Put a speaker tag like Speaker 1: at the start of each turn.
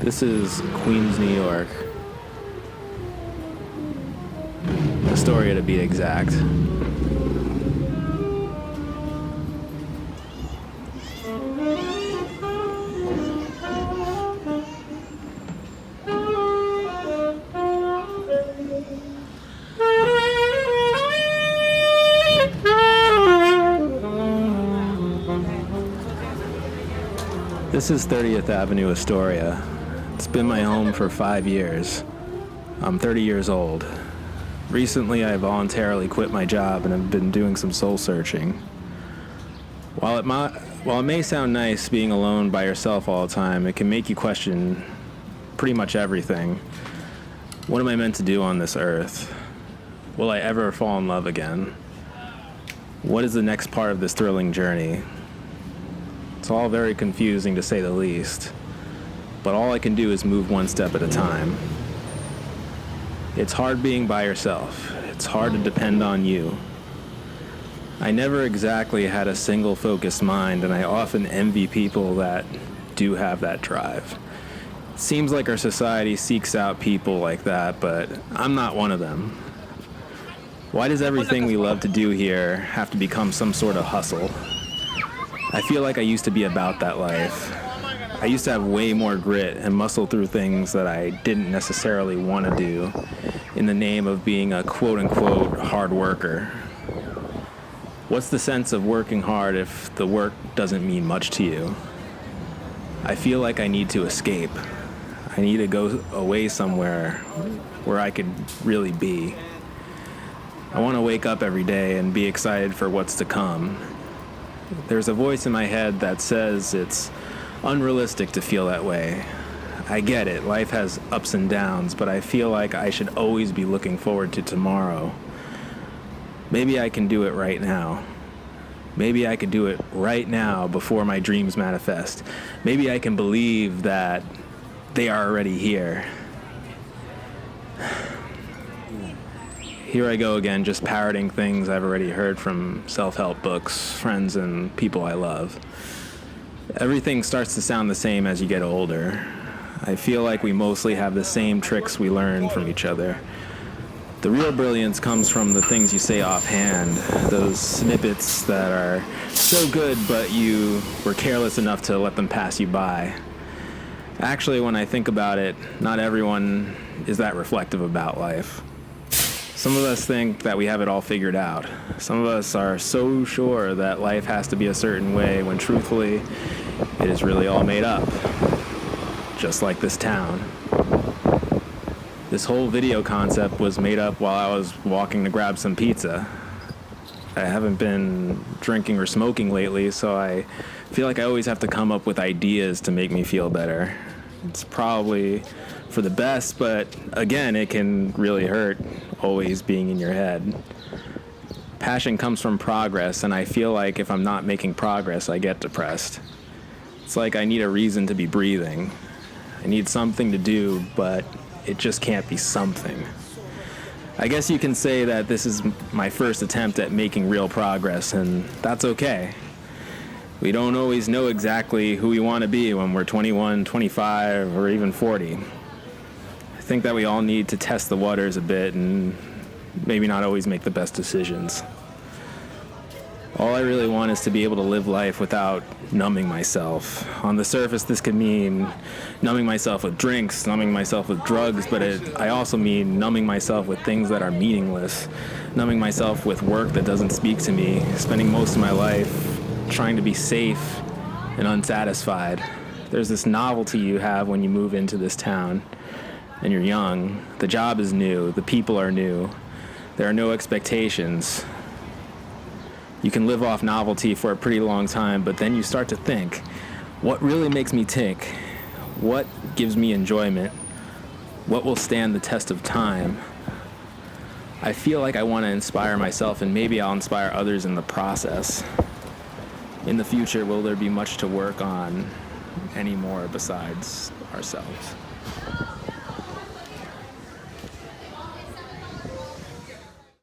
Speaker 1: This is Queens, New York. Astoria to be exact. This is 30th Avenue, Astoria. It's been my home for 5 years. I'm 30 years old. Recently, I voluntarily quit my job and have been doing some soul searching. While it may sound nice being alone by yourself all the time, it can make you question pretty much everything. What am I meant to do on this earth? Will I ever fall in love again? What is the next part of this thrilling journey? It's all very confusing to say the least, but all I can do is move one step at a time. It's hard being by yourself. It's hard to depend on you. I never exactly had a single focused mind, and I often envy people that do have that drive. It seems like our society seeks out people like that, but I'm not one of them. Why does everything we love to do here have to become some sort of hustle? I feel like I used to be about that life. I used to have way more grit and muscle through things that I didn't necessarily want to do in the name of being a quote-unquote hard worker. What's the sense of working hard if the work doesn't mean much to you? I feel like I need to escape. I need to go away somewhere where I could really be. I want to wake up every day and be excited for what's to come. There's a voice in my head that says it's unrealistic to feel that way. I get it, life has ups and downs, but I feel like I should always be looking forward to tomorrow. Maybe I can do it right now. Maybe I could do it right now before my dreams manifest. Maybe I can believe that they are already here. Here I go again, just parroting things I've already heard from self-help books, friends, and people I love. Everything starts to sound the same as you get older. I feel like we mostly have the same tricks we learn from each other. The real brilliance comes from the things you say offhand, those snippets that are so good but you were careless enough to let them pass you by. Actually, when I think about it, not everyone is that reflective about life. Some of us think that we have it all figured out. Some of us are so sure that life has to be a certain way when truthfully, it is really all made up. Just like this town. This whole video concept was made up while I was walking to grab some pizza. I haven't been drinking or smoking lately, so I feel like I always have to come up with ideas to make me feel better. It's probably for the best, but again, it can really hurt always being in your head. Passion comes from progress, and I feel like if I'm not making progress, I get depressed. It's like I need a reason to be breathing. I need something to do, but it just can't be something. I guess you can say that this is my first attempt at making real progress, and that's okay. We don't always know exactly who we want to be when we're 21, 25, or even 40. I think that we all need to test the waters a bit and maybe not always make the best decisions. All I really want is to be able to live life without numbing myself. On the surface, this could mean numbing myself with drinks, numbing myself with drugs, but I also mean numbing myself with things that are meaningless, numbing myself with work that doesn't speak to me, spending most of my life trying to be safe and unsatisfied. There's this novelty you have when you move into this town and you're young. The job is new, the people are new, there are no expectations. You can live off novelty for a pretty long time, but then you start to think, what really makes me tick? What gives me enjoyment? What will stand the test of time? I feel like I want to inspire myself, and maybe I'll inspire others in the process. In the future, will there be much to work on anymore besides ourselves?